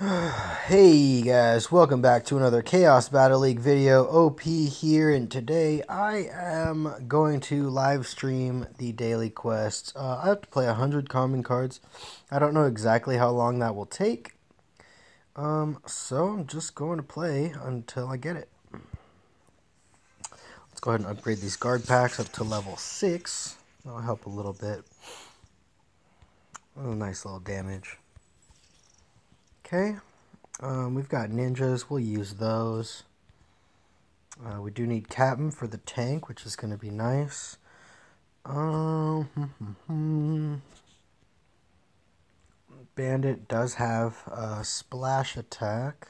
Hey guys, welcome back to another Chaos Battle League video. OP here, and today I am going to live stream the daily quests. I have to play 100 common cards. I don't know exactly how long that will take. So I'm just going to play until I get it. Let's go ahead and upgrade these guard packs up to level 6. That'll help a little bit. Oh, nice little damage. Okay. We've got ninjas. We'll use those. We do need Captain for the tank, which is going to be nice. Bandit does have a splash attack.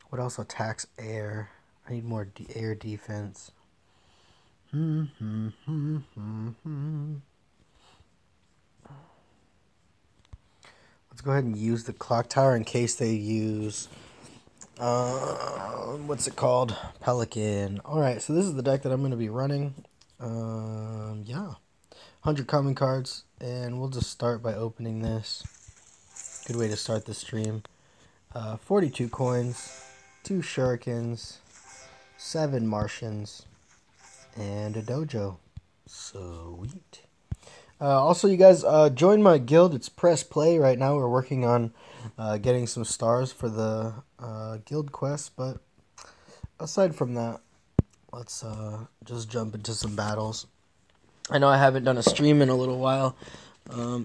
What else attacks air? I need more air defense. Let's go ahead and use the clock tower in case they use what's it called? Pelican. Alright, so this is the deck that I'm going to be running. Yeah. 100 common cards, and we'll just start by opening this. Good way to start the stream. 42 coins, 2 shurikens, 7 Martians, and a dojo. Sweet. Also, you guys, join my guild. It's Press Play right now. We're working on getting some stars for the guild quest, but aside from that, let's just jump into some battles. I know I haven't done a stream in a little while,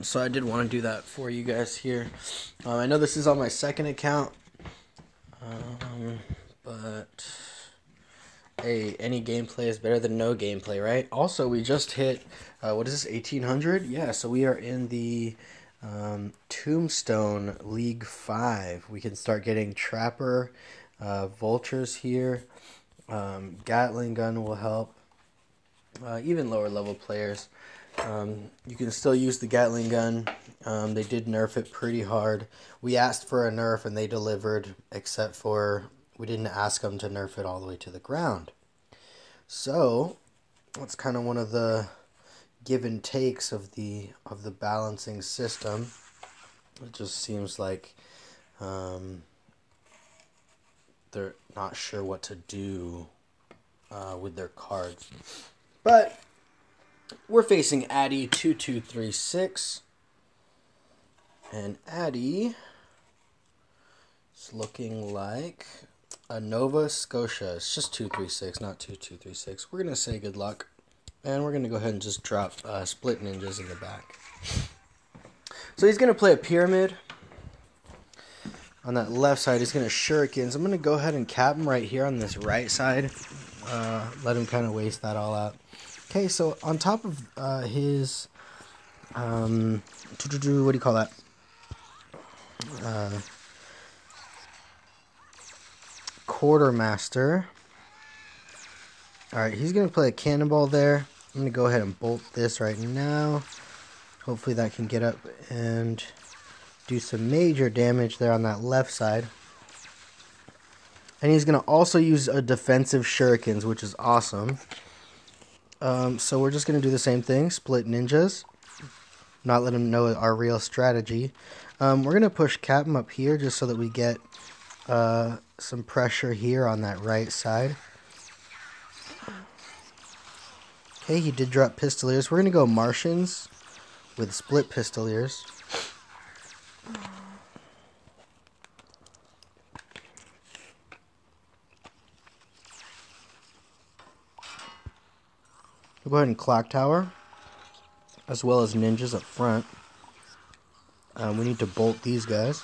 so I did want to do that for you guys here. I know this is on my second account, but hey, any gameplay is better than no gameplay, right? Also, we just hit, what is this, 1800? Yeah, so we are in the Tombstone League 5. We can start getting Trapper, Vultures here. Gatling Gun will help. Even lower level players. You can still use the Gatling Gun. They did nerf it pretty hard. We asked for a nerf and they delivered, except for we didn't ask them to nerf it all the way to the ground. So that's kind of one of the give and takes of the balancing system. It just seems like they're not sure what to do with their cards. But we're facing Addy 2236. And Addy is looking like a Nova Scotia. It's just 236, not 2236. We're going to say good luck. And we're going to go ahead and just drop Split Ninjas in the back. So he's going to play a Pyramid. On that left side, he's going to Shurikens. I'm going to go ahead and cap him right here on this right side. Let him kind of waste that all out. Okay, so on top of his, what do you call that? Quartermaster. Alright, he's going to play a Cannonball there. I'm going to go ahead and bolt this right now. Hopefully that can get up and do some major damage there on that left side. And he's going to also use a defensive Shurikens, which is awesome. So we're just going to do the same thing. Split Ninjas. Not let him know our real strategy. We're going to push Captain up here just so that we get some pressure here on that right side. Okay, he did drop Pistoliers. We're going to go Martians with Split Pistoliers. We'll go ahead and Clock Tower, as well as Ninjas up front. We need to bolt these guys.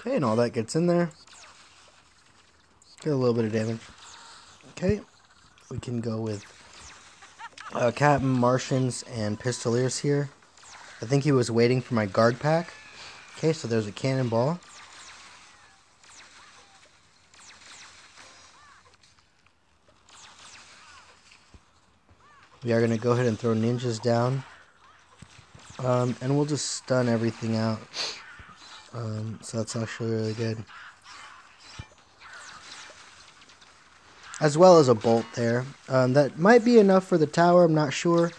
Okay, and all that gets in there. Get a little bit of damage. Okay, we can go with Captain, Martians, and Pistoliers here. I think he was waiting for my guard pack. Okay, so there's a Cannonball. We are going to go ahead and throw Ninjas down. And we'll just stun everything out. So that's actually really good. As well as a bolt there. That might be enough for the tower, I'm not sure.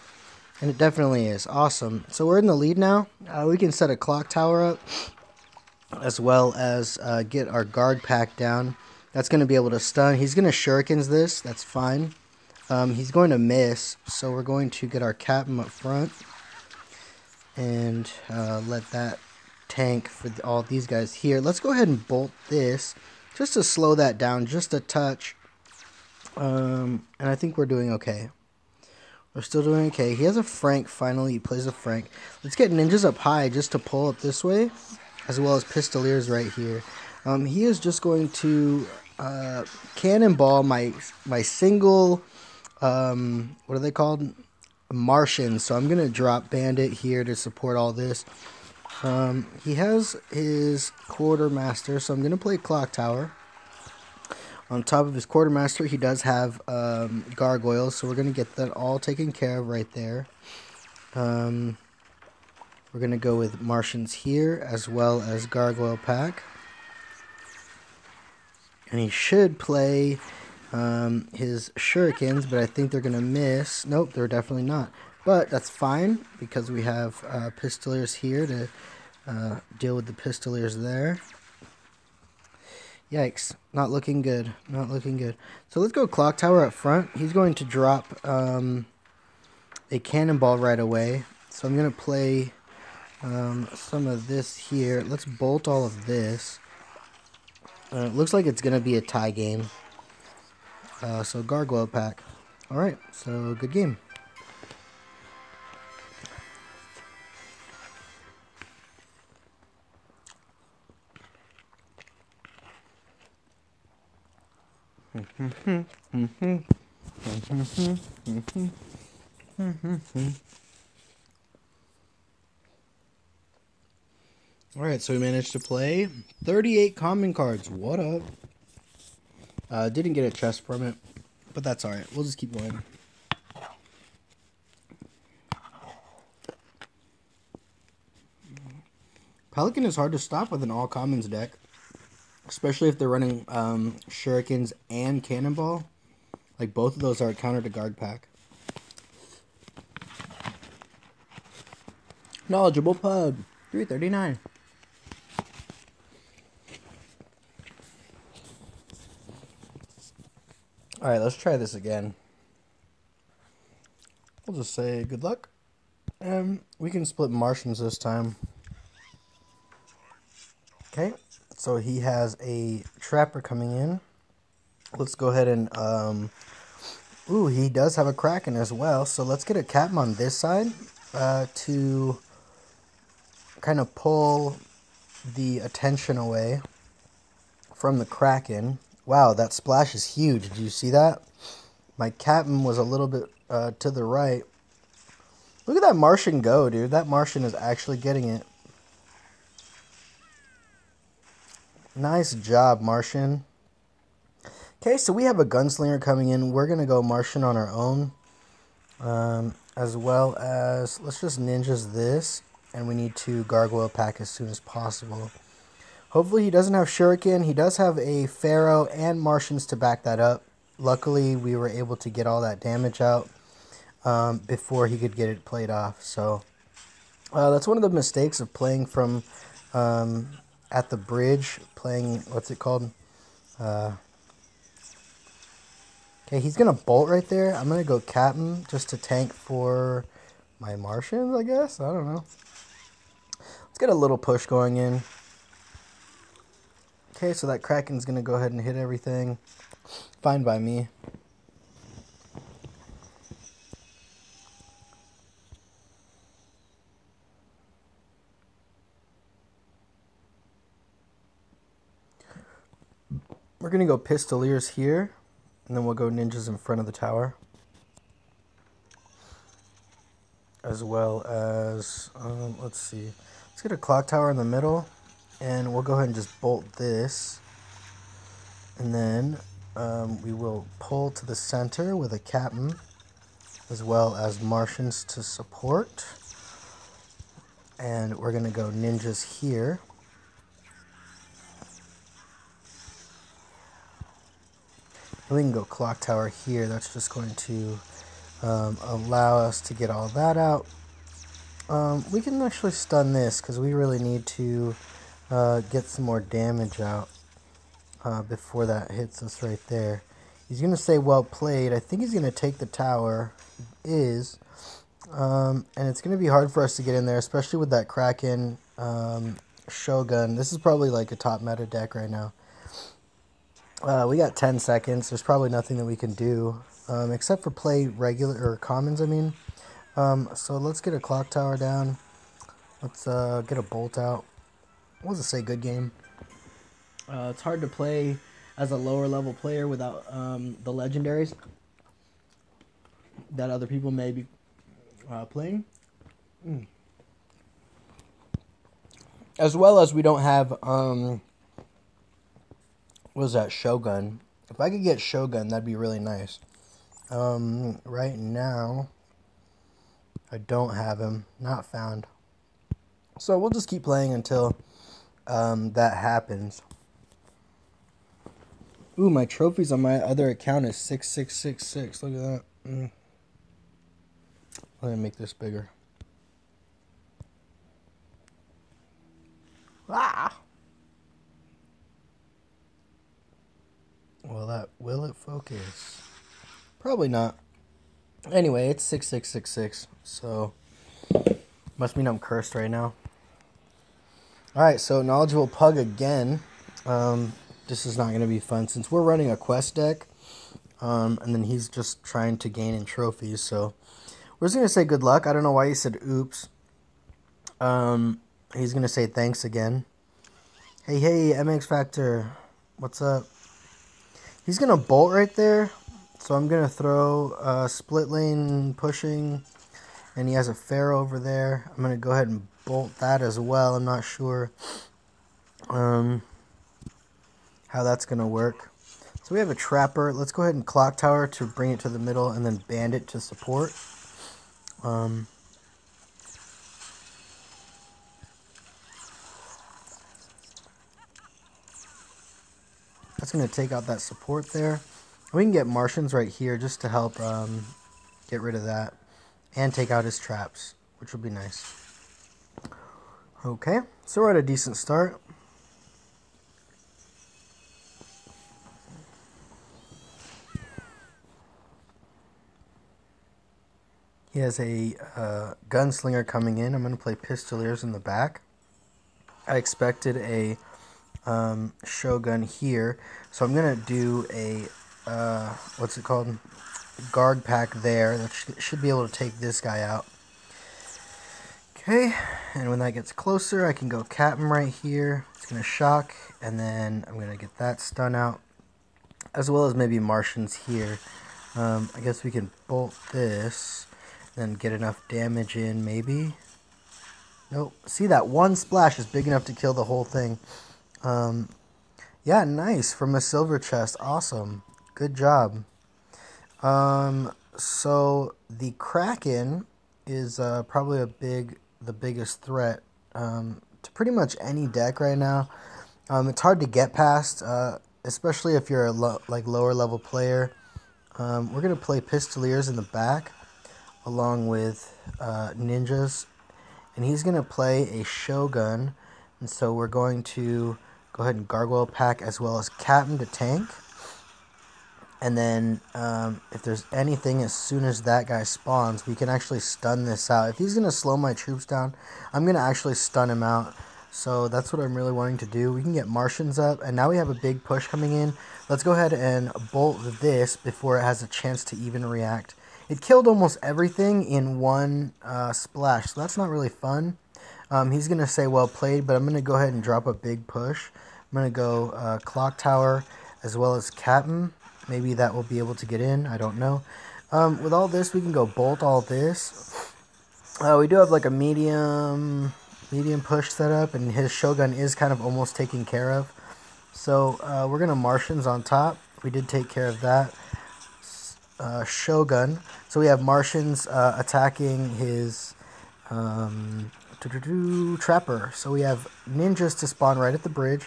And it definitely is. Awesome. So we're in the lead now. We can set a clock tower up as well as get our guard pack down. That's going to be able to stun. He's going to shurikens this. That's fine. He's going to miss. So we're going to get our captain up front. And let that tank for all these guys here. Let's go ahead and bolt this just to slow that down just a touch. And I think we're doing okay. We're still doing okay. He has a Frank finally. He plays a Frank. Let's get ninjas up high just to pull up this way, as well as pistoliers right here. He is just going to cannonball my single, what are they called? Martians. So I'm going to drop Bandit here to support all this. He has his Quartermaster, so I'm going to play Clock Tower. On top of his Quartermaster, he does have Gargoyles, so we're going to get that all taken care of right there. We're going to go with Martians here, as well as Gargoyle Pack. And he should play his Shurikens, but I think they're going to miss. Nope, they're definitely not. But that's fine, because we have Pistoliers here to deal with the Pistoliers there. Yikes. Not looking good. Not looking good. So let's go Clock Tower up front. He's going to drop a Cannonball right away. So I'm going to play some of this here. Let's bolt all of this. It looks like it's going to be a tie game. So Gargoyle Pack. Alright, so good game. Alright, so we managed to play 38 common cards. What up? Didn't get a chest from it, but that's alright. We'll just keep going. Pelican is hard to stop with an all commons deck, especially if they're running Shurikens and Cannonball. Like, both of those are a counter to Guard Pack. Knowledgeable Pub, 339. Alright, let's try this again. We'll just say good luck. And we can split Martians this time. Okay, so he has a Trapper coming in. Let's go ahead and, ooh, he does have a Kraken as well. So let's get a Captain on this side to kind of pull the attention away from the Kraken. Wow, that splash is huge. Did you see that? My Captain was a little bit to the right. Look at that Martian go, dude. That Martian is actually getting it. Nice job, Martian. Okay, so we have a Gunslinger coming in. We're going to go Martian on our own. As well as, let's just ninjas this. And we need to Gargoyle Pack as soon as possible. Hopefully he doesn't have Shuriken. He does have a Pharaoh and Martians to back that up. Luckily, we were able to get all that damage out before he could get it played off. So that's one of the mistakes of playing from at the bridge. Playing, what's it called? Okay, he's going to bolt right there. I'm going to go Captain just to tank for my Martians, I guess. I don't know. Let's get a little push going in. Okay, so that Kraken's going to go ahead and hit everything. Fine by me. We're going to go Pistoliers here. And then we'll go ninjas in front of the tower. As well as, let's see. Let's get a clock tower in the middle. And we'll go ahead and just bolt this. And then we will pull to the center with a Captain. As well as Martians to support. And we're going to go ninjas here. We can go clock tower here. That's just going to allow us to get all that out. We can actually stun this because we really need to get some more damage out before that hits us right there. He's going to say well played. I think he's going to take the tower. He is. And it's going to be hard for us to get in there, especially with that Kraken Shogun. This is probably like a top meta deck right now. We got 10 seconds. There's probably nothing that we can do except for play regular or commons, I mean. So let's get a clock tower down. Let's get a bolt out. We'll just say good game. It's hard to play as a lower level player without the legendaries that other people may be playing. As well as we don't have, what was that, Shogun. If I could get Shogun, that'd be really nice. Right now, I don't have him. Not found. So we'll just keep playing until that happens. Ooh, my trophies on my other account is 6666. Look at that. Let me make this bigger. Ah! Well, will it focus? Probably not. Anyway, it's 6666. So, must mean I'm cursed right now. Alright, so Knowledgeable Pug again. This is not going to be fun since we're running a quest deck. And then he's just trying to gain in trophies. So, we're just going to say good luck. I don't know why he said oops. He's going to say thanks again. Hey, MX Factor. What's up? He's going to bolt right there. So I'm going to throw split lane pushing. And he has a Pharaoh over there. I'm going to go ahead and bolt that as well. I'm not sure how that's going to work. So we have a Trapper. Let's go ahead and Clock Tower to bring it to the middle. And then Bandit to support. That's going to take out that support there. We can get Martians right here just to help get rid of that. And take out his traps, which will be nice. Okay, so we're at a decent start. He has a Gunslinger coming in. I'm going to play Pistoliers in the back. I expected a Shogun here. So I'm going to do a, what's it called? Guard pack there. That should be able to take this guy out. Okay, and when that gets closer, I can go Captain right here. It's going to shock, and then I'm going to get that stun out. As well as maybe Martians here. I guess we can bolt this. Then get enough damage in, maybe. Nope. See, that one splash is big enough to kill the whole thing. Yeah, nice. From a silver chest. Awesome. Good job. So the Kraken is probably the biggest threat to pretty much any deck right now. It's hard to get past, especially if you're a lower level player. We're gonna play Pistoliers in the back, along with ninjas, and he's gonna play a Shogun, and so we're going to go ahead and Gargoyle pack as well as Captain to tank. And then if there's anything, as soon as that guy spawns, we can actually stun this out. If he's going to slow my troops down, I'm going to actually stun him out. So that's what I'm really wanting to do. We can get Martians up, and now we have a big push coming in. Let's go ahead and bolt this before it has a chance to even react. It killed almost everything in one splash, so that's not really fun. He's going to say well played, but I'm going to go ahead and drop a big push. I'm going to go Clock Tower as well as Captain. Maybe that will be able to get in. I don't know. With all this, we can go bolt all this. We do have like a medium push set up, and his Shogun is kind of almost taken care of. So we're going to Martians on top. We did take care of that. Shogun. So we have Martians attacking his Trapper. So we have ninjas to spawn right at the bridge.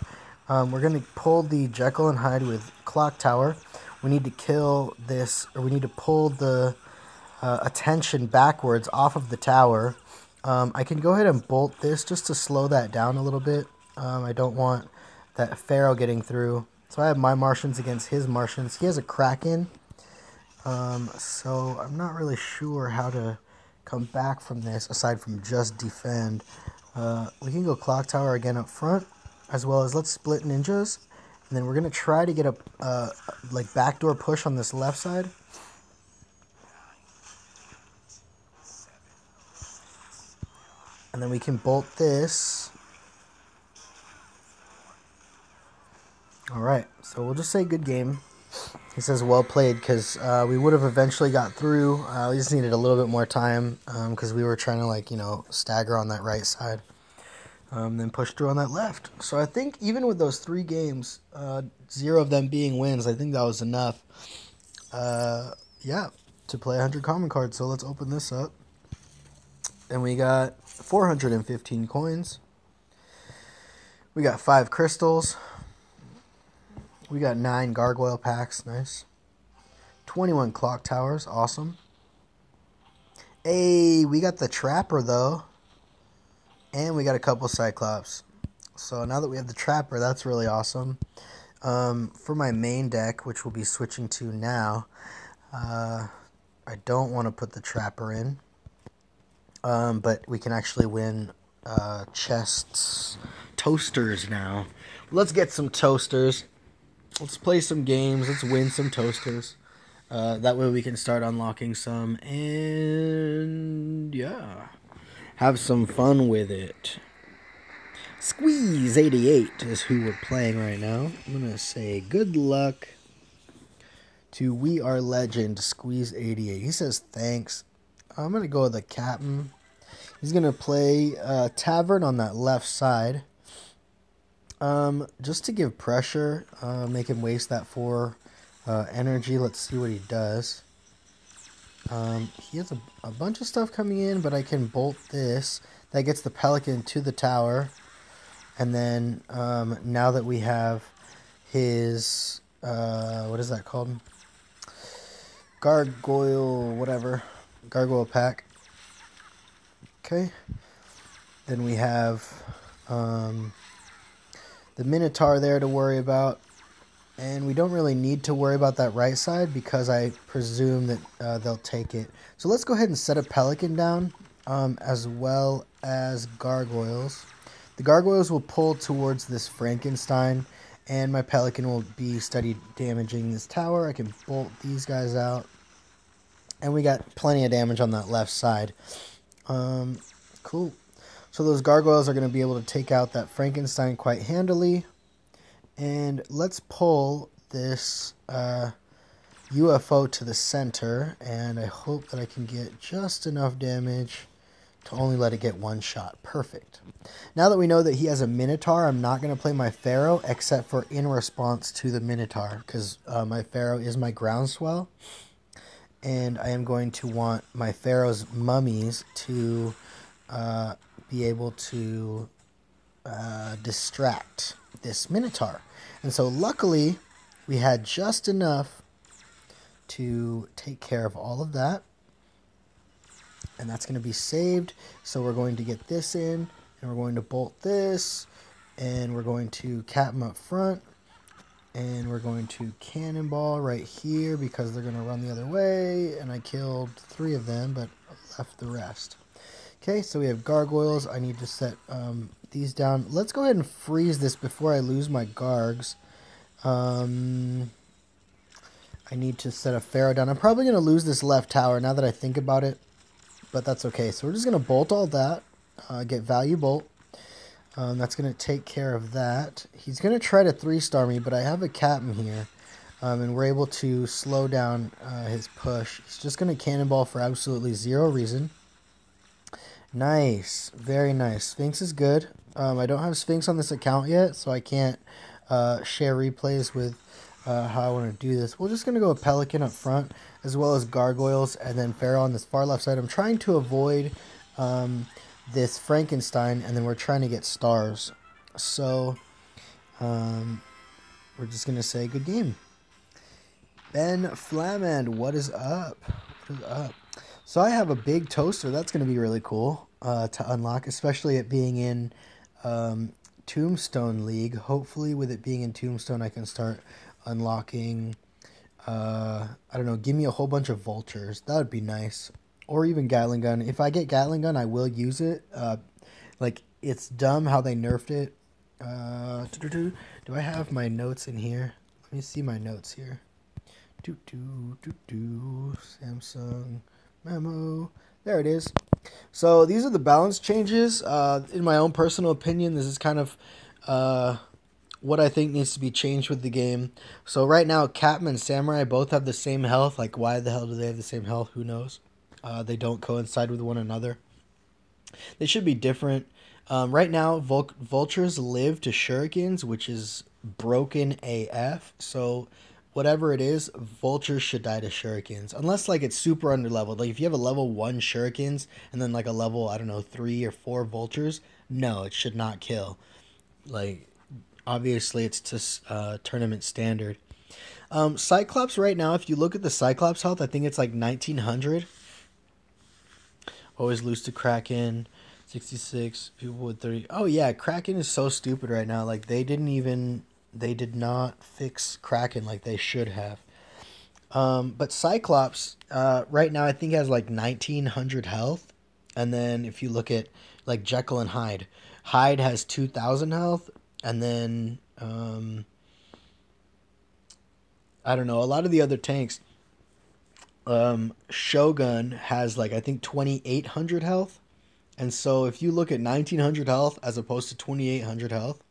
We're going to pull the Jekyll and Hyde with Clock Tower. We need to kill this, or we need to pull the attention backwards off of the tower. I can go ahead and bolt this just to slow that down a little bit. I don't want that Pharaoh getting through. So I have my Martians against his Martians. He has a Kraken. So I'm not really sure how to come back from this aside from just defend. We can go Clock Tower again up front, as well as let's split ninjas. And then we're going to try to get a like backdoor push on this left side. And then we can bolt this. Alright, so we'll just say good game. He says well played because we would have eventually got through. We just needed a little bit more time because we were trying to, like, you know, stagger on that right side. Then push through on that left. So I think even with those 3 games, 0 of them being wins, I think that was enough. Yeah, to play 100 common cards. So let's open this up. And we got 415 coins. We got 5 crystals. We got 9 gargoyle packs. Nice. 21 clock towers. Awesome. Hey, we got the trapper though. And we got a couple cyclops. So now that we have the trapper, that's really awesome. For my main deck, which we'll be switching to now, I don't want to put the trapper in. But we can actually win chests, toasters now. Let's get some toasters. Let's play some games. Let's win some toasters. That way we can start unlocking some. And yeah, have some fun with it. Squeeze 88 is who we're playing right now. I'm going to say good luck to We Are Legend, Squeeze 88. He says thanks. I'm going to go with the captain. He's going to play Tavern on that left side. Just to give pressure, make him waste that 4 energy. Let's see what he does. He has a bunch of stuff coming in, but I can bolt this. That gets the Pelican to the tower. And then now that we have his, what is that called? Gargoyle, whatever. Gargoyle pack. Okay. Then we have the Minotaur there to worry about. And we don't really need to worry about that right side because I presume that they'll take it. So let's go ahead and set a Pelican down as well as Gargoyles. The Gargoyles will pull towards this Frankenstein and my Pelican will be steady damaging this tower. I can bolt these guys out. And we got plenty of damage on that left side. Cool. So those Gargoyles are going to be able to take out that Frankenstein quite handily. And let's pull this UFO to the center. And I hope that I can get just enough damage to only let it get 1 shot. Perfect. Now that we know that he has a Minotaur, I'm not going to play my Pharaoh except for in response to the Minotaur. Because my Pharaoh is my groundswell. And I am going to want my Pharaoh's mummies to be able to distract this Minotaur. And so luckily we had just enough to take care of all of that. And that's going to be saved. So we're going to get this in and we're going to bolt this and we're going to cap him up front. And we're going to cannonball right here because they're going to run the other way. And I killed 3 of them, but left the rest. Okay, so we have gargoyles. I need to set these down. Let's go ahead and freeze this before I lose my gargs. I need to set a Pharaoh down. I'm probably going to lose this left tower now that I think about it. But that's okay. So we're just going to bolt all that. Get value bolt. That's going to take care of that. He's going to try to 3-star me, but I have a captain here. And we're able to slow down his push. He's just going to cannonball for absolutely 0 reason. Nice. Very nice. Sphinx is good. I don't have Sphinx on this account yet, so I can't share replays with how I want to do this. We're just going to go with Pelican up front, as well as Gargoyles, and then Pharaoh on this far left side. I'm trying to avoid this Frankenstein, and then we're trying to get stars. So we're just going to say good game. Ben Flamand, what is up? What is up? So I have a big toaster. That's going to be really cool to unlock, especially it being in um, Tombstone League. Hopefully, with it being in Tombstone, I can start unlocking. I don't know. Give me a whole bunch of vultures. That would be nice, or even Gatling gun. If I get Gatling gun, I will use it. Like it's dumb how they nerfed it. Do I have my notes in here? Let me see my notes here. Samsung memo. There it is. So these are the balance changes. In my own personal opinion, this is kind of what I think needs to be changed with the game. So right now, Captain and Samurai both have the same health. Like, why the hell do they have the same health? Who knows? They don't coincide with one another. They should be different. Right now, vultures live to shurikens, which is broken AF. So whatever it is, vultures should die to shurikens. Unless like it's super underleveled. Like if you have a level 1 shurikens and then like a level, I don't know, 3 or 4 vultures, no, it should not kill. Like obviously it's to tournament standard. Cyclops right now, if you look at the Cyclops health, I think it's like 1900. Always lose to Kraken. 66 people with 30. Oh yeah, Kraken is so stupid right now. Like they did not fix Kraken like they should have. But Cyclops right now I think has like 1900 health, and then if you look at like Jekyll and Hyde, Hyde has 2000 health, and then I don't know, a lot of the other tanks. Shogun has like I think 2800 health. And so if you look at 1900 health as opposed to 2800 health,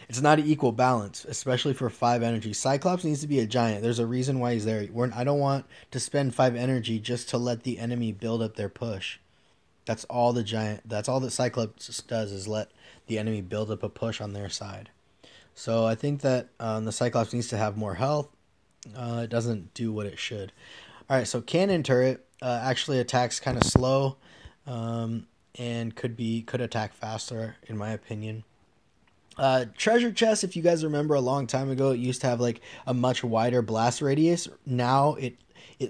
it's not an equal balance, especially for 5 energy. Cyclops needs to be a giant. There's a reason why he's there. I don't want to spend 5 energy just to let the enemy build up their push. That's all that Cyclops does is let the enemy build up a push on their side. So I think that the Cyclops needs to have more health. It doesn't do what it should. All right, so cannon turret actually attacks kind of slow. And could attack faster, in my opinion. Treasure chest, if you guys remember a long time ago, it used to have like a much wider blast radius. Now it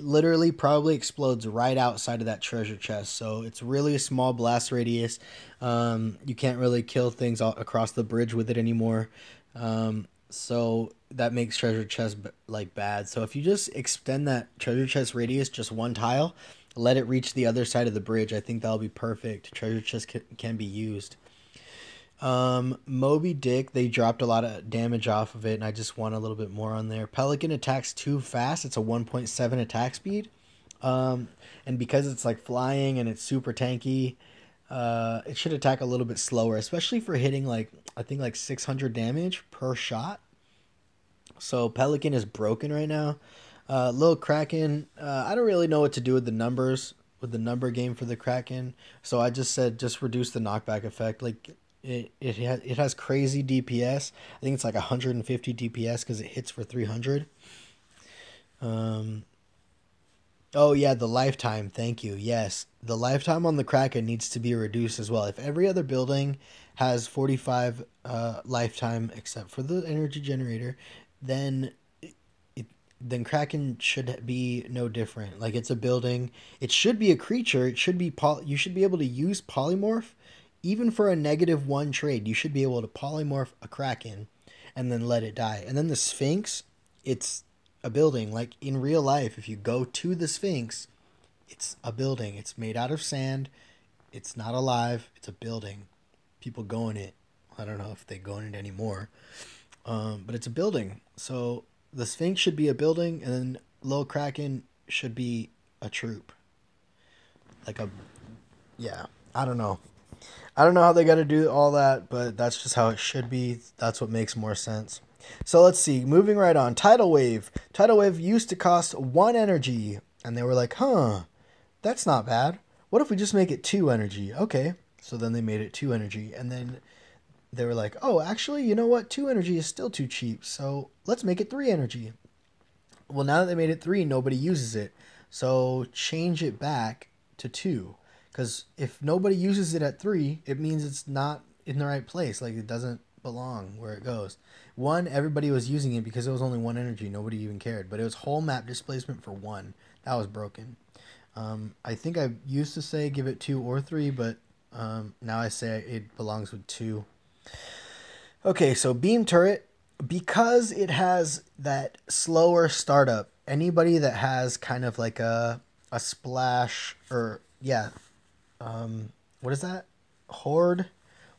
literally probably explodes right outside of that treasure chest. So it's really a small blast radius. You can't really kill things across the bridge with it anymore. So that makes treasure chest like bad. So if you just extend that treasure chest radius just one tile, let it reach the other side of the bridge, I think that'll be perfect. Treasure chest can be used. Moby Dick, they dropped a lot of damage off of it, and I just want a little bit more on there. Pelican attacks too fast. It's a 1.7 attack speed. And because it's like flying and it's super tanky, it should attack a little bit slower, especially for hitting like I think like 600 damage per shot. So Pelican is broken right now. Lil Kraken, I don't really know what to do with the numbers, with the number game for the Kraken. So I just said just reduce the knockback effect. Like it has crazy DPS. I think it's like 150 DPS because it hits for 300. Oh yeah, the lifetime. Thank you. Yes, the lifetime on the Kraken needs to be reduced as well. If every other building has 45 lifetime except for the energy generator, then then Kraken should be no different. Like it's a building. It should be a creature. It should be you should be able to use polymorph even for a -1 trade. You should be able to polymorph a Kraken and then let it die. And then the Sphinx, it's a building. Like in real life, if you go to the Sphinx, it's a building. It's made out of sand. It's not alive. It's a building. People go in it. I don't know if they go in it anymore. But it's a building. So the Sphinx should be a building, and then Lil Kraken should be a troop. Like a, yeah, I don't know. I don't know how they got to do all that, but that's just how it should be. That's what makes more sense. So let's see. Moving right on. Tidal Wave. Tidal Wave used to cost 1 energy, and they were like, huh, that's not bad. What if we just make it 2 energy? Okay. So then they made it 2 energy, and then they were like, oh, actually, you know what? 2 energy is still too cheap, so let's make it 3 energy. Well, now that they made it 3, nobody uses it. So change it back to 2. Because if nobody uses it at 3, it means it's not in the right place. Like, it doesn't belong where it goes. 1, everybody was using it because it was only 1 energy. Nobody even cared. But it was whole map displacement for 1. That was broken. I think I used to say give it 2 or 3, but now I say it belongs with 2. Okay, so beam turret, because it has that slower startup, anybody that has kind of like a splash, or yeah, what is that? Horde?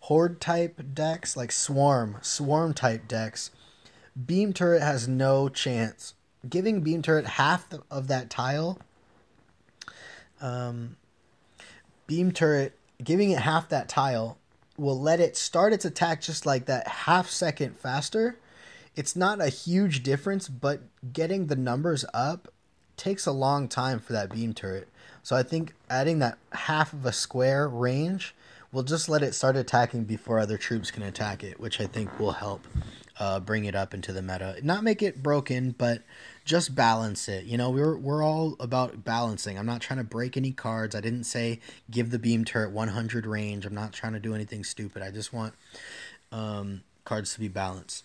Horde type decks, like swarm type decks. Beam turret has no chance. Giving beam turret half of that tile, um, beam turret, giving it half that tile will let it start its attack just like that, half second faster. It's not a huge difference, but getting the numbers up takes a long time for that beam turret. So I think adding that half of a square range will just let it start attacking before other troops can attack it, which I think will help bring it up into the meta. Not make it broken, but just balance it. You know, we're all about balancing. I'm not trying to break any cards. I didn't say give the beam turret 100 range. I'm not trying to do anything stupid. I just want cards to be balanced.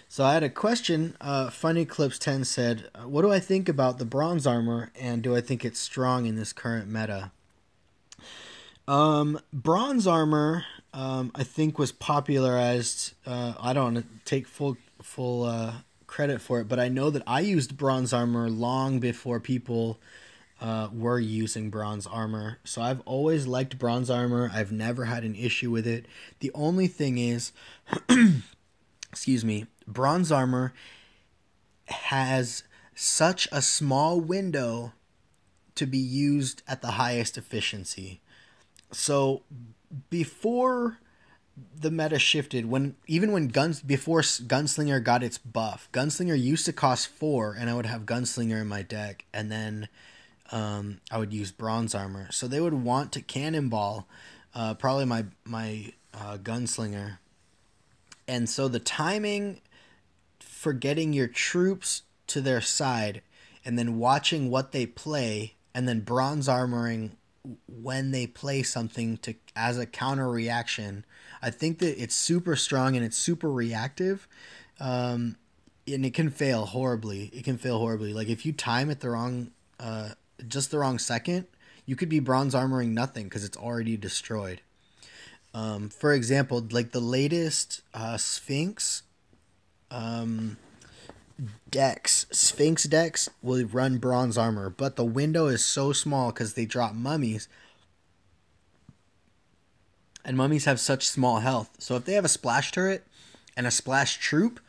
So I had a question. Funny Clips 10 said, "What do I think about the bronze armor, and do I think it's strong in this current meta?" Bronze armor, I think was popularized. I don't want to take full credit for it, but I know that I used bronze armor long before people were using bronze armor. So I've always liked bronze armor. I've never had an issue with it. The only thing is, excuse me, bronze armor has such a small window to be used at the highest efficiency. So before the meta shifted, when before Gunslinger got its buff, Gunslinger used to cost 4, and I would have Gunslinger in my deck, and then I would use bronze armor. So they would want to cannonball probably my Gunslinger, and so the timing for getting your troops to their side and then watching what they play and then bronze armoring when they play something to as a counter reaction. I think that it's super strong and it's super reactive. And it can fail horribly. It can fail horribly. Like if you time it the wrong just the wrong second, you could be bronze armoring nothing because it's already destroyed. For example, like the latest Sphinx Sphinx decks will run bronze armor, but the window is so small because they drop mummies, and mummies have such small health. So if they have a splash turret and a splash troop,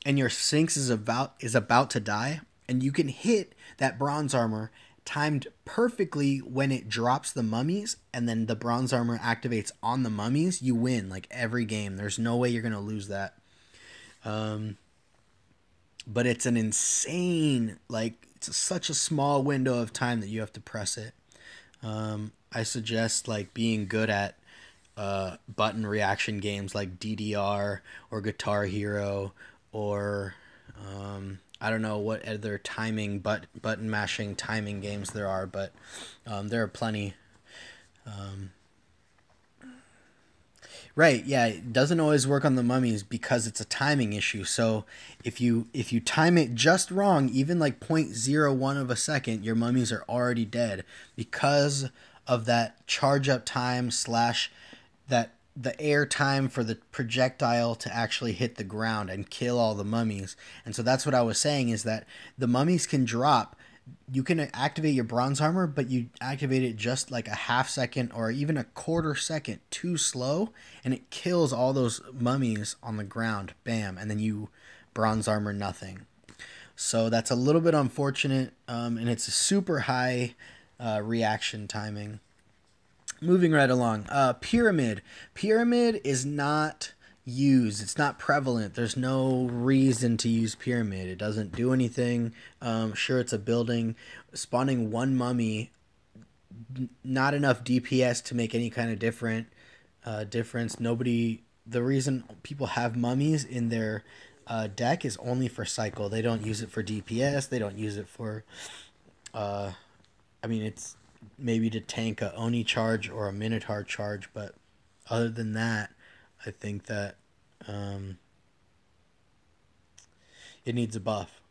and your Sphinx is about to die, and you can hit that bronze armor timed perfectly when it drops the mummies, and then the bronze armor activates on the mummies, you win like every game. There's no way you're gonna lose that. But it's an insane, like it's such a small window of time that you have to press it. I suggest like being good at button reaction games like DDR or Guitar Hero, or I don't know what other button mashing timing games there are, but there are plenty. Right, yeah, it doesn't always work on the mummies because it's a timing issue. So if you time it just wrong, even like 0.01 of a second, your mummies are already dead because of that charge up time slash that the air time for the projectile to actually hit the ground and kill all the mummies. And so that's what I was saying, is that the mummies can drop. You can activate your bronze armor, but you activate it just like a half second or even a quarter second too slow, and it kills all those mummies on the ground. Bam, and then you bronze armor nothing. So that's a little bit unfortunate, and it's a super high reaction timing. Moving right along, pyramid. Pyramid is not used. It's not prevalent. There's no reason to use pyramid. It doesn't do anything. Sure, it's a building. Spawning one mummy, not enough DPS to make any kind of difference. Nobody. The reason people have mummies in their deck is only for cycle. They don't use it for DPS. They don't use it for. I mean, it's maybe to tank a Oni charge or a Minotaur charge, but other than that, I think that it needs a buff.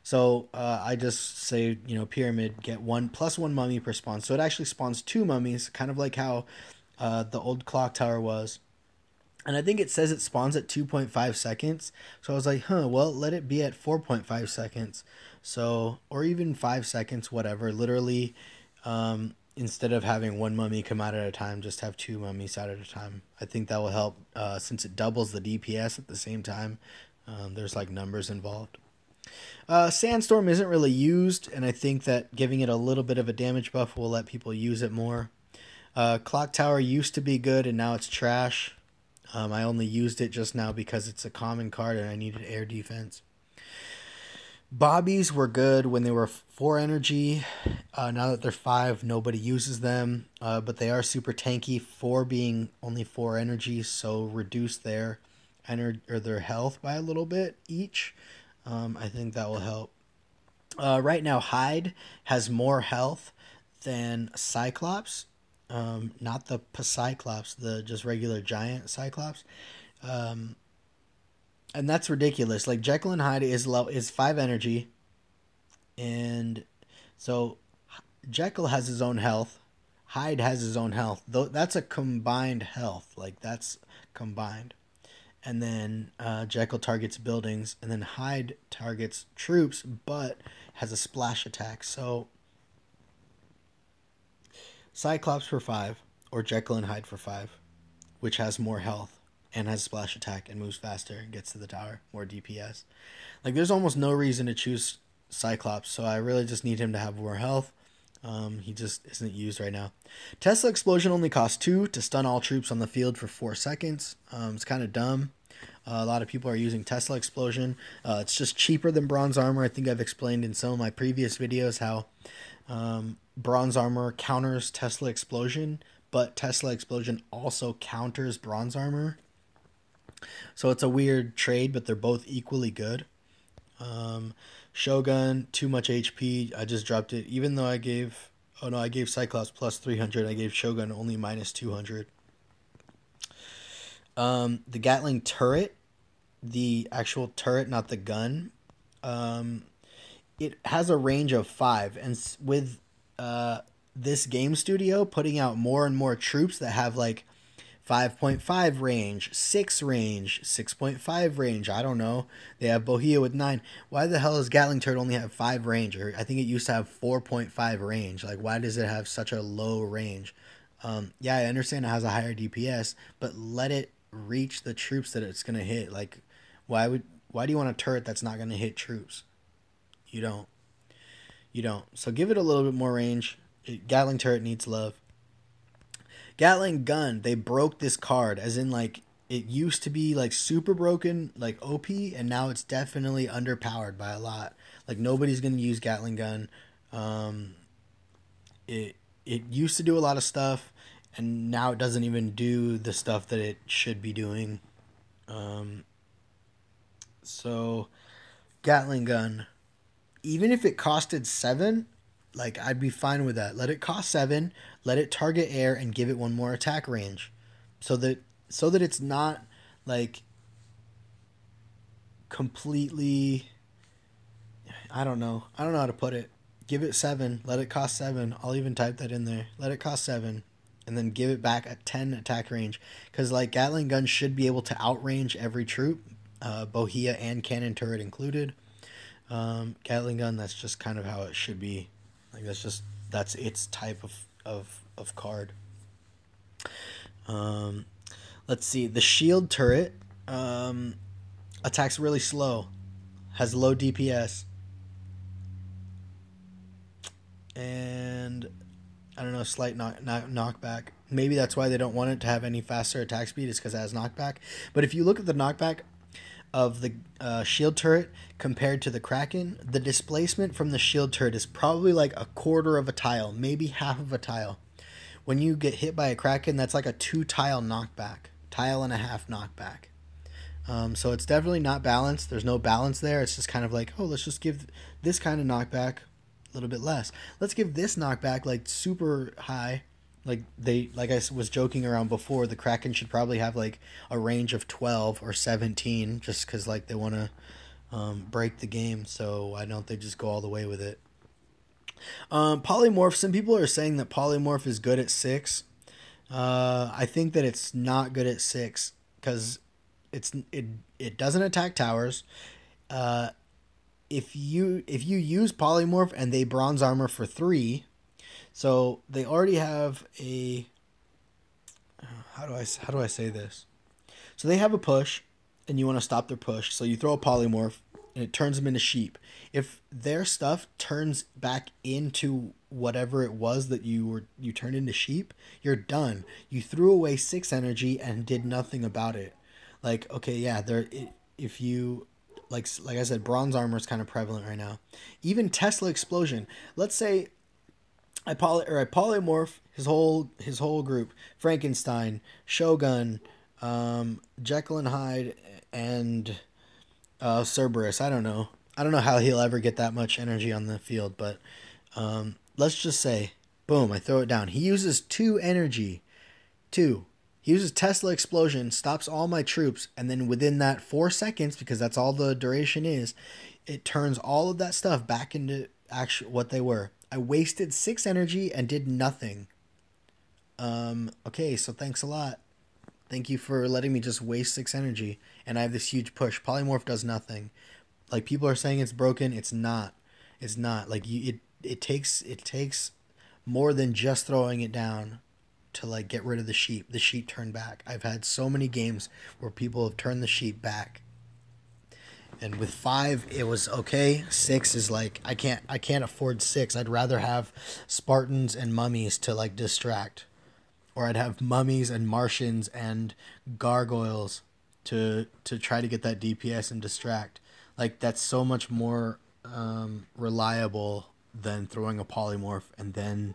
So I just say, pyramid, get one plus one mummy per spawn. So it actually spawns two mummies, kind of like how the old clock tower was. And I think it says it spawns at 2.5 seconds. So I was like, well, let it be at 4.5 seconds. So, or even 5 seconds, whatever. Literally, instead of having one mummy come out at a time, just have two mummies out at a time. I think that will help since it doubles the DPS at the same time. There's like numbers involved. Sandstorm isn't really used, and I think that giving it a little bit of a damage buff will let people use it more. Clock Tower used to be good, and now it's trash. I only used it just now because it's a common card and I needed air defense. Bobbies were good when they were 4 energy. Now that they're 5, nobody uses them. But they are super tanky for being only 4 energy, so reduce their their health by a little bit each. I think that will help. Right now, Hyde has more health than Cyclops. Not the Psyclops, the just regular giant Cyclops. Um, and that's ridiculous. Like Jekyll and Hyde is 5 energy, and so Jekyll has his own health. Hyde has his own health. Though that's a combined health. Like that's combined. And then Jekyll targets buildings, and then Hyde targets troops, but has a splash attack. So Cyclops for 5, or Jekyll and Hyde for 5, which has more health and has splash attack and moves faster and gets to the tower, more DPS. Like there's almost no reason to choose Cyclops, so I really just need him to have more health. He just isn't used right now. Tesla Explosion only costs 2 to stun all troops on the field for 4 seconds. It's kind of dumb. A lot of people are using Tesla Explosion. It's just cheaper than Bronze Armor. I think I've explained in some of my previous videos how Bronze Armor counters Tesla Explosion, but Tesla Explosion also counters Bronze Armor. So it's a weird trade, but they're both equally good. Shogun, too much HP. I just dropped it. Even though I gave Cyclops plus 300. I gave Shogun only minus 200. The Gatling turret, the actual turret, not the gun, it has a range of 5. And with this game studio putting out more and more troops that have like 5.5 range, 6 range, 6.5 range. I don't know. They have Bohea with 9. Why the hell does Gatling Turret only have 5 range? Or I think it used to have 4.5 range. Like, why does it have such a low range? Yeah, I understand it has a higher DPS, but let it reach the troops that it's gonna hit. Like, why do you want a turret that's not gonna hit troops? You don't. You don't. So give it a little bit more range. Gatling Turret needs love. Gatling Gun, they broke this card, as in like it used to be like super broken, like OP, and now it's definitely underpowered by a lot. Like nobody's gonna use Gatling Gun. It used to do a lot of stuff, and now it doesn't even do the stuff that it should be doing. So Gatling Gun, even if it costed 7, like I'd be fine with that. Let it cost 7, let it target air, and give it one more attack range, so that it's not like completely. I don't know how to put it. Give it 7, let it cost 7. I'll even type that in there. Let it cost 7, and then give it back at 10 attack range, because like Gatling Gun should be able to outrange every troop, Bohea and cannon turret included. Gatling Gun, that's just kind of how it should be. Like that's its type of card. Let's see. The shield turret attacks really slow, has low DPS, and I don't know, slight knockback. Maybe that's why they don't want it to have any faster attack speed, is because it has knockback. But if you look at the knockback of the shield turret compared to the Kraken, the displacement from the shield turret is probably like a quarter of a tile, maybe half of a tile. When you get hit by a Kraken, that's like a 2 tile knockback, tile and a half knockback. So it's definitely not balanced. There's no balance there. It's just kind of like, oh, let's just give this kind of knockback a little bit less. Let's give this knockback like super high. Like I was joking around before, the Kraken should probably have like a range of 12 or 17, just because like they want to break the game. So why don't they just go all the way with it? Polymorph. Some people are saying that Polymorph is good at 6. I think that it's not good at 6 because it doesn't attack towers. Uh, if you use Polymorph and they bronze armor for 3, so they already have a how do I say this? So they have a push, and you want to stop their push. So you throw a polymorph, and it turns them into sheep. If their stuff turns back into whatever it was that you turned into sheep, you're done. You threw away 6 energy and did nothing about it. Like, okay, yeah, if you like I said, bronze armor is kind of prevalent right now. Even Tesla explosion. Let's say I polymorph his whole group: Frankenstein, Shogun, Jekyll and Hyde, and Cerberus. I don't know how he'll ever get that much energy on the field, but let's just say, boom, I throw it down. He uses 2 energy. 2. He uses Tesla explosion, stops all my troops, and then within that 4 seconds, because that's all the duration is, it turns all of that stuff back into actual what they were. I wasted 6 energy and did nothing. Okay, so thanks a lot. Thank you for letting me just waste 6 energy, and I have this huge push. Polymorph does nothing. Like, people are saying it's broken. It's not. It's not. Like, it takes more than just throwing it down to like get rid of the sheep. The sheep turn back. I've had so many games where people have turned the sheep back. And with 5 it was okay. 6 is like I can't afford 6. I'd rather have Spartans and mummies to like distract. Or I'd have mummies and Martians and gargoyles to try to get that DPS and distract. Like, that's so much more reliable than throwing a polymorph and then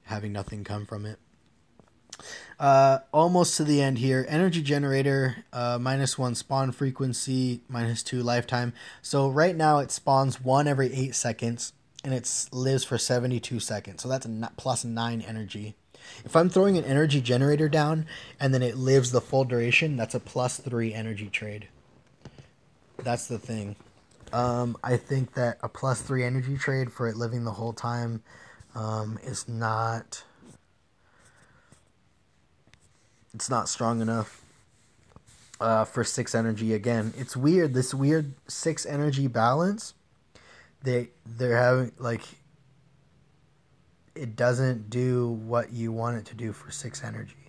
having nothing come from it. Almost to the end here. Energy generator, -1 spawn frequency, -2 lifetime. So right now it spawns 1 every 8 seconds, and it lives for 72 seconds. So that's a +9 energy. If I'm throwing an energy generator down and then it lives the full duration, that's a +3 energy trade. That's the thing. I think that a +3 energy trade for it living the whole time is not... It's not strong enough for 6 energy. Again, it's weird. This weird 6 energy balance. They're having like... It doesn't do what you want it to do for 6 energy.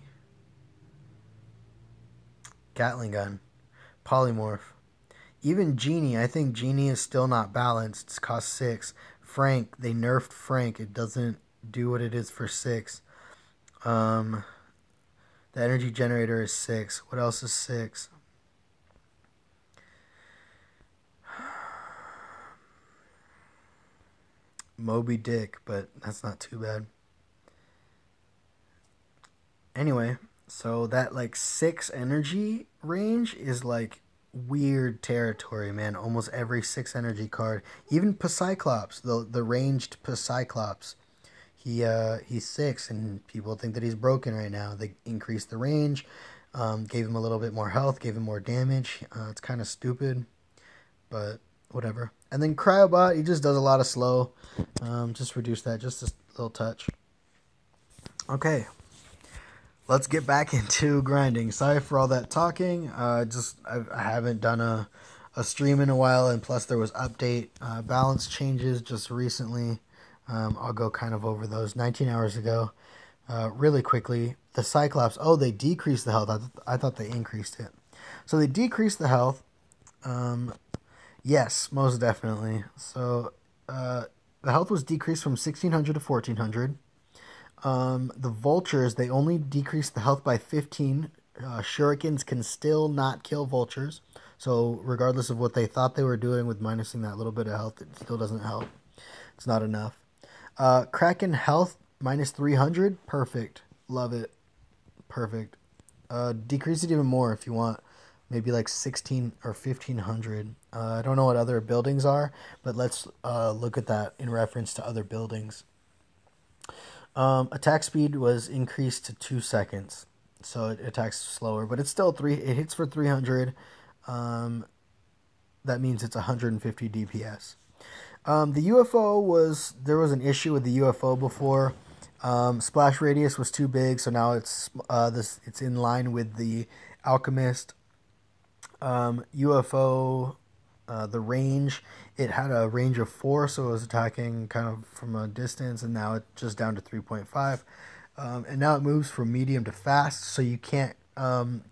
Gatling gun. Polymorph. Even Genie. I think Genie is still not balanced. It's cost 6. Frank. They nerfed Frank. It doesn't do what it is for 6. The energy generator is 6. What else is 6? Moby Dick, but that's not too bad. Anyway, so that like 6 energy range is like weird territory, man. Almost every 6 energy card, even Psyclops, the ranged Psyclops, he's 6, and people think that he's broken right now. They increased the range, gave him a little bit more health, gave him more damage. It's kind of stupid, but whatever. And then Cryobot, he just does a lot of slow. Just reduce that just a little touch. Okay, let's get back into grinding. Sorry for all that talking. I haven't done a stream in a while, and plus there was update balance changes just recently. I'll go kind of over those 19 hours ago really quickly. The Cyclops, they decreased the health. I thought they increased it. So they decreased the health. Yes, most definitely. So the health was decreased from 1600 to 1400. The vultures, they only decreased the health by 15. Shurikens can still not kill vultures. So regardless of what they thought they were doing with minusing that little bit of health, it still doesn't help. It's not enough. Kraken health -300. Perfect. Love it. Perfect. Decrease it even more if you want. Maybe like 16 or 1500. I don't know what other buildings are, but let's look at that in reference to other buildings. Attack speed was increased to 2 seconds, so it attacks slower, but it's still 3. It hits for 300. that means it's 150 DPS. The UFO there was an issue with the UFO before. Splash radius was too big, so now it's in line with the Alchemist. UFO, the range, it had a range of 4, so it was attacking kind of from a distance, and now it's just down to 3.5. And now it moves from medium to fast, so you can't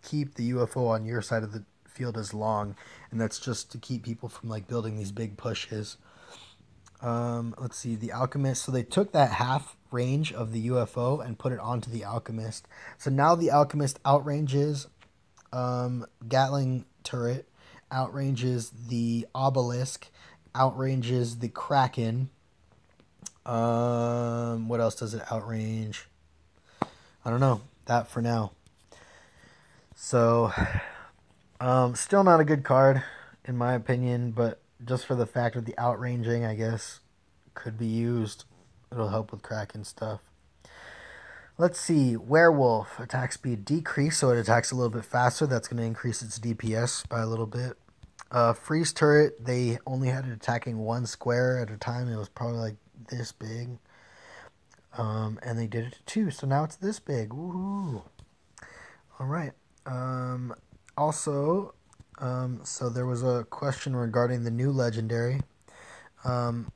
keep the UFO on your side of the field as long, and that's just to keep people from like building these big pushes. Let's see, the Alchemist. So they took that half range of the UFO and put it onto the Alchemist. So now the Alchemist outranges Gatling turret, outranges the Obelisk, outranges the Kraken. What else does it outrange? I don't know. That for now. So, still not a good card, in my opinion, but just for the fact of the outranging, I guess, could be used. It'll help with Kraken stuff. Let's see. Werewolf. Attack speed decrease, so it attacks a little bit faster. That's going to increase its DPS by a little bit. Freeze turret, they only had it attacking one square at a time. It was probably like this big. And they did it to 2, so now it's this big. Woohoo! Alright. Also, so there was a question regarding the new legendary.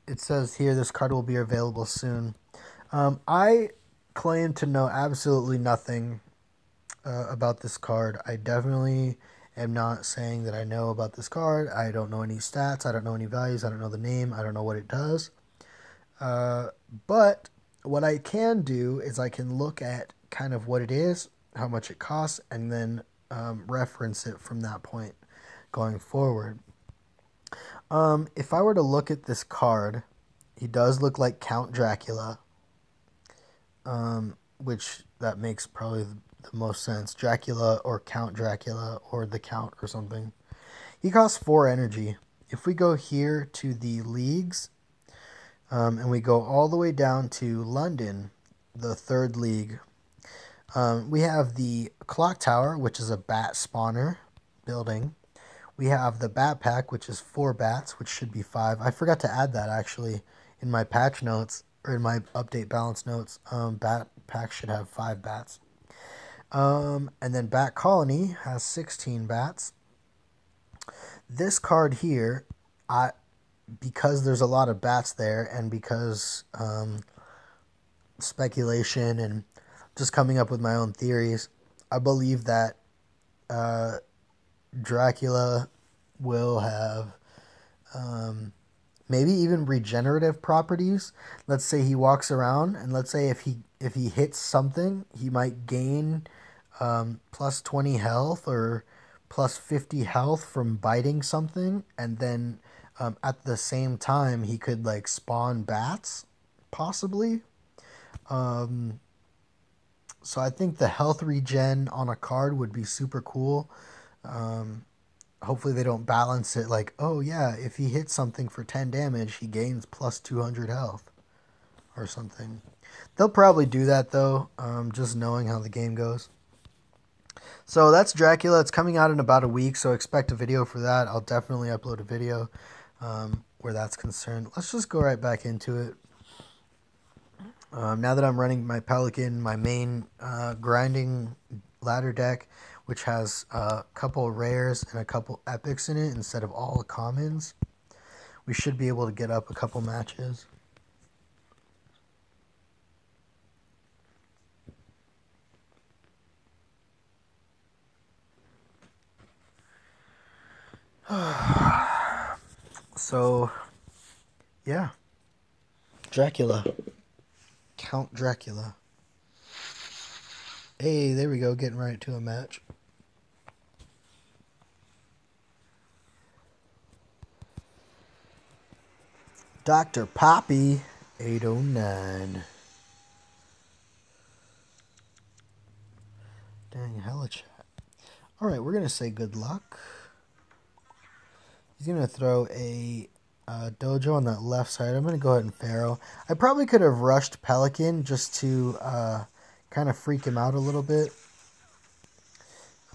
It says here this card will be available soon. I claim to know absolutely nothing about this card. I definitely am not saying that I know about this card. I don't know any stats. I don't know any values. I don't know the name. I don't know what it does. But what I can do is I can look at kind of what it is, how much it costs, and then reference it from that point going forward. If I were to look at this card, he does look like Count Dracula, which that makes probably the most sense. Dracula or Count Dracula or the Count or something. He costs 4 energy. If we go here to the leagues, and we go all the way down to London, the 3rd league, we have the Clock Tower, which is a bat spawner building. We have the Bat Pack, which is 4 bats, which should be 5. I forgot to add that, actually, in my patch notes, or in my update balance notes. Bat Pack should have 5 bats. And then Bat Colony has 16 bats. This card here, because there's a lot of bats there, and because speculation and just coming up with my own theories, I believe that Dracula will have maybe even regenerative properties. Let's say he walks around, and let's say if he hits something, he might gain plus 20 health or plus 50 health from biting something, and then at the same time he could like spawn bats, possibly. So I think the health regen on a card would be super cool. Hopefully they don't balance it like, oh yeah, if he hits something for 10 damage, he gains plus 200 health or something. They'll probably do that though, just knowing how the game goes. So that's Dracula. It's coming out in about a week, so expect a video for that. I'll definitely upload a video where that's concerned. Let's just go right back into it. Now that I'm running my Pelican, my main grinding ladder deck, which has a couple rares and a couple epics in it instead of all commons, we should be able to get up a couple matches. So, yeah. Dracula. Count Dracula. Hey, there we go, getting right to a match. Dr. Poppy, 809. Dang, hella chat. Alright, we're going to say good luck. He's going to throw a dojo on that left side. I'm going to go ahead and Pharaoh. I probably could have rushed Pelican just to kind of freak him out a little bit.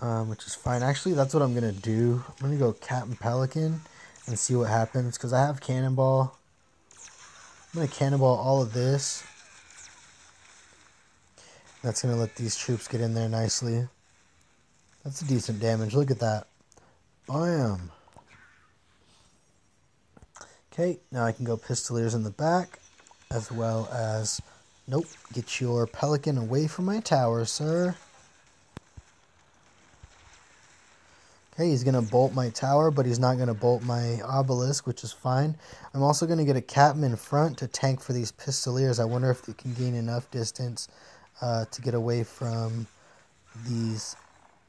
Which is fine. Actually, that's what I'm going to do. I'm going to go Captain Pelican. and see what happens, because I have cannonball. I'm going to cannonball all of this. That's going to let these troops get in there nicely. That's a decent damage. Look at that. Bam. Okay, now I can go Pistoliers in the back, as well as... Nope, get your Pelican away from my tower, sir. Okay, he's going to bolt my tower, but he's not going to bolt my obelisk, which is fine. I'm also going to get a captain in front to tank for these Pistoliers. I wonder if they can gain enough distance to get away from these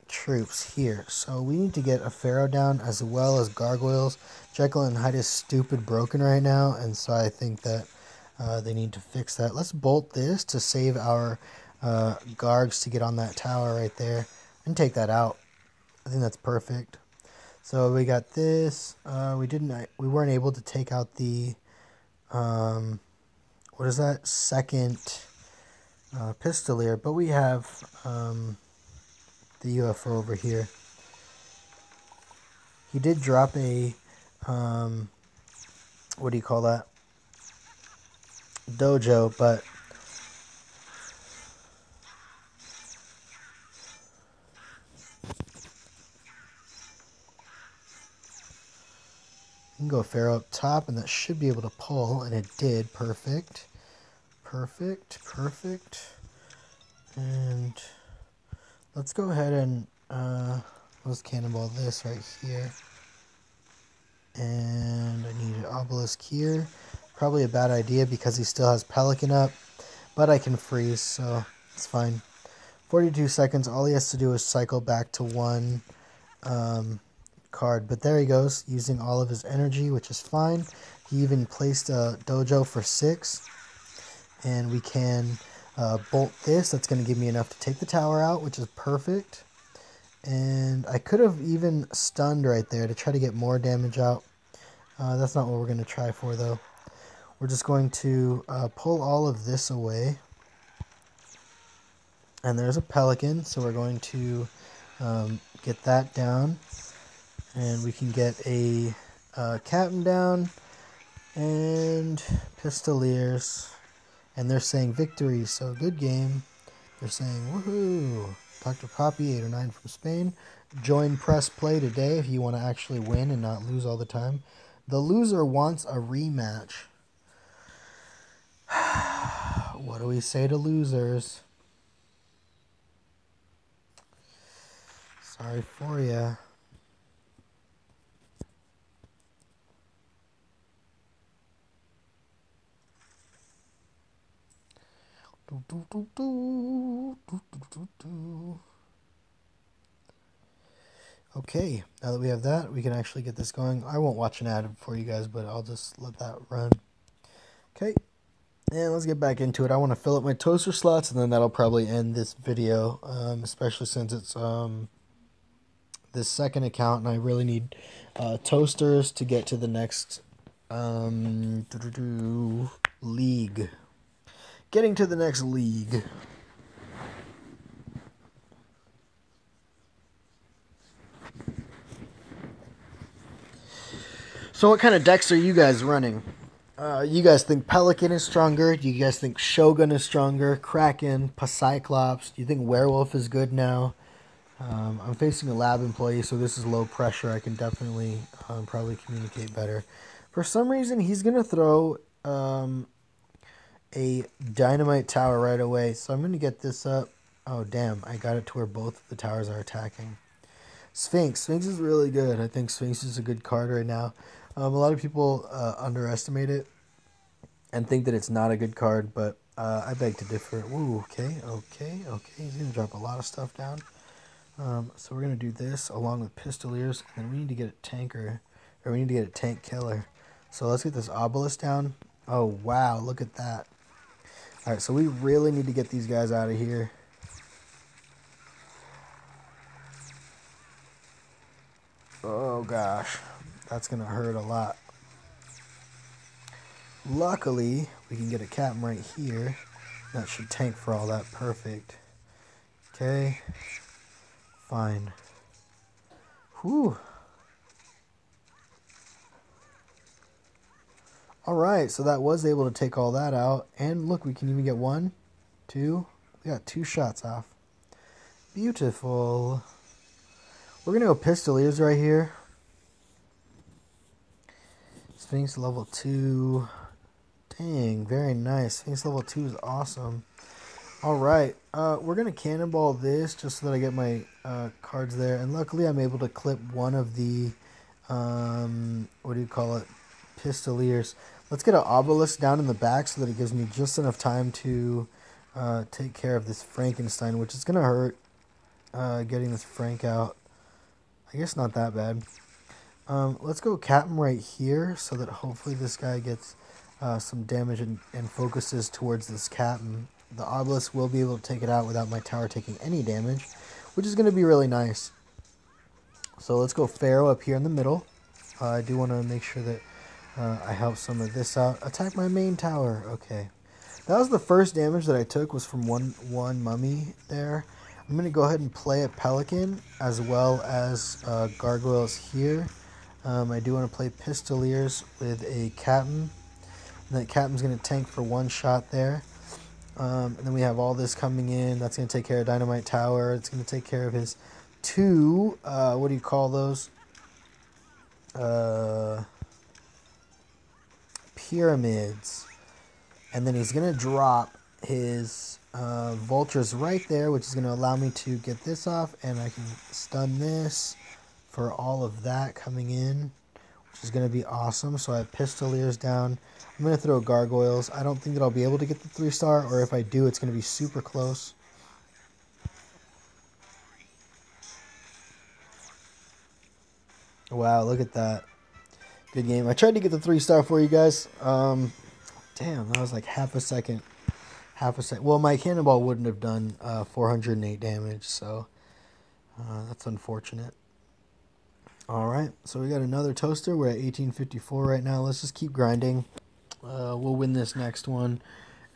troops here. So we need to get a Pharaoh down as well as gargoyles. Jekyll and Hyde is stupid broken right now, and so I think that they need to fix that. Let's bolt this to save our Gargs to get on that tower right there and take that out. I think that's perfect. So we got this. We weren't able to take out the what is that, second Pistolier, but we have the UFO over here. He did drop a what do you call that, dojo, but you can go Pharaoh up top, and that should be able to pull, and it did. Perfect. And let's go ahead and let's cannonball this right here. And I need an obelisk here. Probably a bad idea because he still has Pelican up, but I can freeze, so it's fine. 42 seconds. All he has to do is cycle back to one card, but there he goes, using all of his energy, which is fine. He even placed a dojo for 6, and we can bolt this. That's going to give me enough to take the tower out, which is perfect. And I could have even stunned right there to try to get more damage out. That's not what we're going to try for, though. We're just going to pull all of this away. And there's a Pelican, so we're going to get that down. And we can get a captain down and Pistoliers. And they're saying victory, so good game. They're saying woohoo. Dr. Poppy 809 from Spain. Join press play today if you want to actually win and not lose all the time. The loser wants a rematch. What do we say to losers? Sorry for ya. Okay, now that we have that, we can actually get this going. I won't watch an ad for you guys, but I'll just let that run. Okay, and let's get back into it. I want to fill up my toaster slots, and then that'll probably end this video, especially since it's this second account, and I really need toasters to get to the next league. Getting to the next league. So what kind of decks are you guys running? You guys think Pelican is stronger? Do you guys think Shogun is stronger? Kraken, Cyclops? Do you think Werewolf is good now? I'm facing a lab employee, so this is low pressure. I can definitely probably communicate better. For some reason, he's going to throw a dynamite tower right away, so I'm going to get this up. Oh, damn. I got it to where both of the towers are attacking. Sphinx. Sphinx is really good. I think Sphinx is a good card right now. A lot of people underestimate it and think that it's not a good card, but I beg to differ. Ooh, okay. He's going to drop a lot of stuff down. So we're going to do this along with Pistoliers, and then we need to get a tanker, or we need to get a tank killer. So let's get this obelisk down. Oh, wow, look at that. All right, so we really need to get these guys out of here. Oh, gosh. That's going to hurt a lot. Luckily, we can get a captain right here. That should tank for all that. Perfect. Okay. Fine. Whew. Alright, so that was able to take all that out. And look, we can even get 1, 2. We got 2 shots off. Beautiful. We're going to go Pistoliers right here. Sphinx level 2. Dang, very nice. Sphinx level 2 is awesome. Alright, we're going to cannonball this just so that I get my cards there. And luckily I'm able to clip one of the, what do you call it, Pistoliers. Let's get an Obelisk down in the back so that it gives me just enough time to take care of this Frankenstein, which is going to hurt getting this Frank out. I guess not that bad. Let's go Captain right here so that hopefully this guy gets some damage and focuses towards this Captain. The Obelisk will be able to take it out without my tower taking any damage, which is going to be really nice. So let's go Pharaoh up here in the middle. I do want to make sure that I help some of this out. Attack my main tower. Okay. That was the first damage that I took, was from one mummy there. I'm going to go ahead and play a Pelican as well as Gargoyles here. I do want to play Pistoliers with a Captain. And that Captain's going to tank for 1 shot there. And then we have all this coming in. That's going to take care of Dynamite Tower. It's going to take care of his 2, what do you call those? Pyramids. And then he's going to drop his vultures right there, which is going to allow me to get this off. And I can stun this for all of that coming in, which is going to be awesome. So I have Pistoliers down. I'm going to throw Gargoyles. I don't think that I'll be able to get the 3-star, or if I do, it's going to be super close. Wow, look at that. Good game. I tried to get the 3-star for you guys. Damn, that was like half a second. Well, my cannonball wouldn't have done 408 damage, so that's unfortunate. Alright, so we got another toaster. We're at 1854 right now. Let's just keep grinding. We'll win this next one,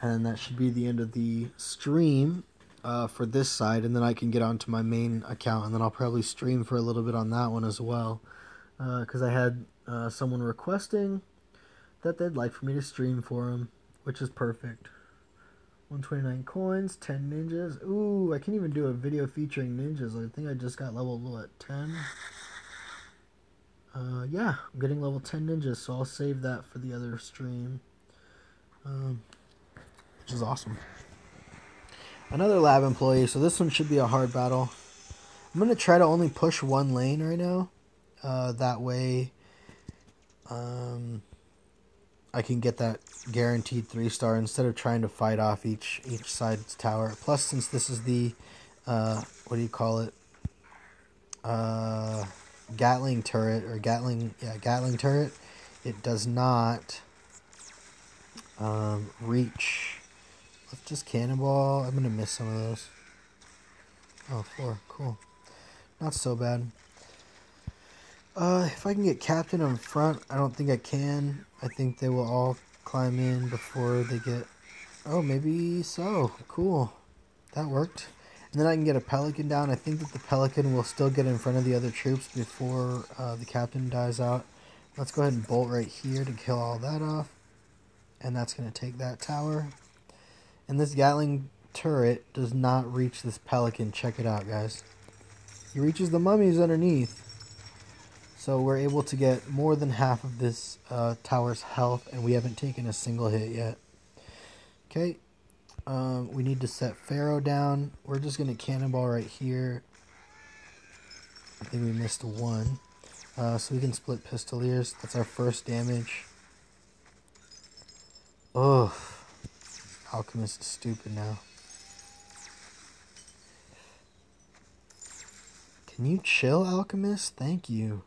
and that should be the end of the stream for this side, and then I can get onto my main account, and then I'll probably stream for a little bit on that one as well, because I had someone requesting that they'd like for me to stream for them, which is perfect. 129 coins, 10 ninjas. Ooh, I can't even do a video featuring ninjas. I think I just got level at 10. Yeah, I'm getting level 10 ninjas, so I'll save that for the other stream, which is awesome. Another lab employee, so this one should be a hard battle. I'm going to try to only push 1 lane right now. That way I can get that guaranteed 3-star instead of trying to fight off each side's tower. Plus, since this is the, what do you call it? Gatling turret, or Gatling turret, it does not reach. Let's just cannonball. I'm gonna miss some of those. Oh, 4, cool, not so bad. If I can get Captain in front, I don't think I can. I think they will all climb in before they get, oh, maybe so. Cool, that worked. And then I can get a Pelican down. I think that the Pelican will still get in front of the other troops before the Captain dies out. Let's go ahead and bolt right here to kill all that off. And that's going to take that tower. And this Gatling turret does not reach this Pelican. Check it out, guys. He reaches the mummies underneath. So we're able to get more than half of this tower's health. And we haven't taken a single hit yet. Okay. We need to set Pharaoh down. We're just going to cannonball right here. I think we missed 1. So we can split Pistoliers. That's our first damage. Ugh. Alchemist is stupid now. Can you chill, Alchemist? Thank you.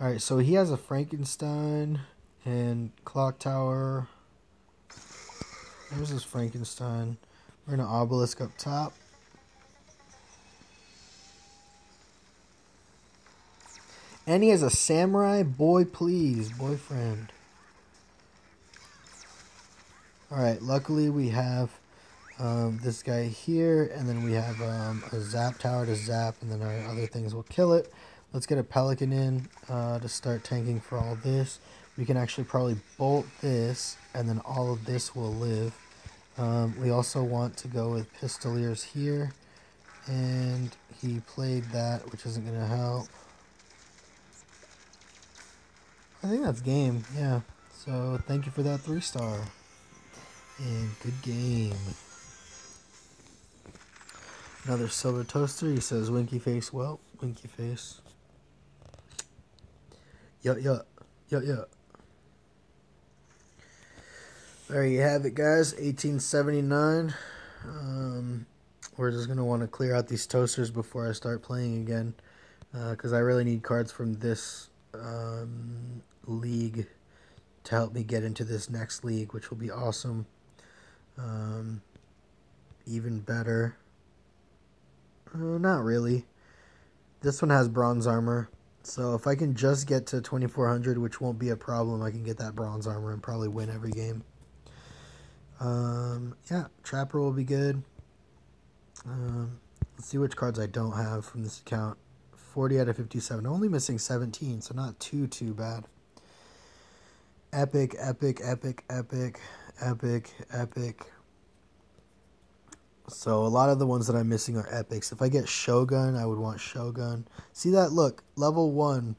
Alright, so he has a Frankenstein and Clock Tower. There's this Frankenstein. We're going to Obelisk up top. And he has a Samurai. Boy, please. Boyfriend. Alright, luckily we have this guy here. And then we have a Zap Tower to zap. And then our other things will kill it. Let's get a Pelican in to start tanking for all this. we can actually probably bolt this, and then all of this will live. We also want to go with Pistoliers here, and he played that, which isn't going to help. I think that's game, yeah. So thank you for that 3-star. And good game. Another silver toaster. He says, winky face. Well, winky face. Yeah. There you have it, guys. 1879. We're just going to want to clear out these toasters before I start playing again. Because I really need cards from this league to help me get into this next league, which will be awesome. Even better. Not really. This one has bronze armor. So if I can just get to 2400, which won't be a problem, I can get that bronze armor and probably win every game. Yeah, Trapper will be good. Let's see which cards I don't have from this account. 40 out of 57. Only missing 17, so not too bad. Epic. So a lot of the ones that I'm missing are epics. If I get Shogun, I would want Shogun. See that? Look, level 1,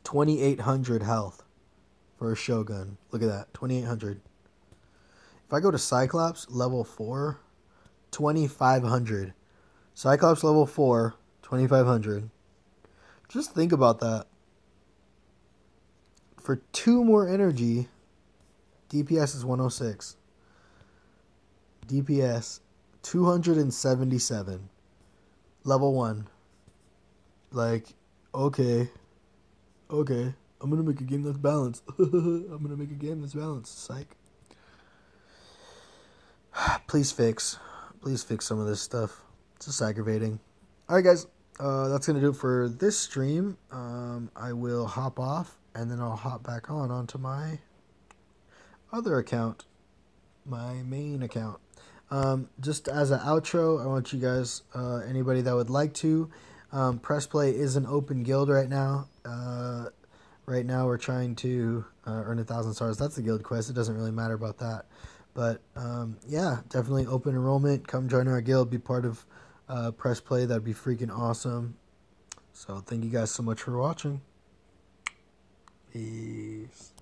2800 health for a Shogun. Look at that, 2800. If I go to Cyclops, level 4, 2500. Cyclops level 4, 2500. Just think about that. For 2 more energy, DPS is 106. DPS 277. Level 1. Like, okay. I'm gonna make a game that's balanced. Psych. Please fix some of this stuff. It's just aggravating. Alright, guys. That's gonna do it for this stream. I will hop off, and then I'll hop back onto my other account. My main account. Just as an outro, I want you guys, anybody that would like to, Press Play is an open guild right now. Right now we're trying to earn 1,000 stars. That's the guild quest. It doesn't really matter about that. But yeah, definitely open enrollment. Come join our guild. Be part of Press Play. That'd be freaking awesome. So thank you guys so much for watching. Peace.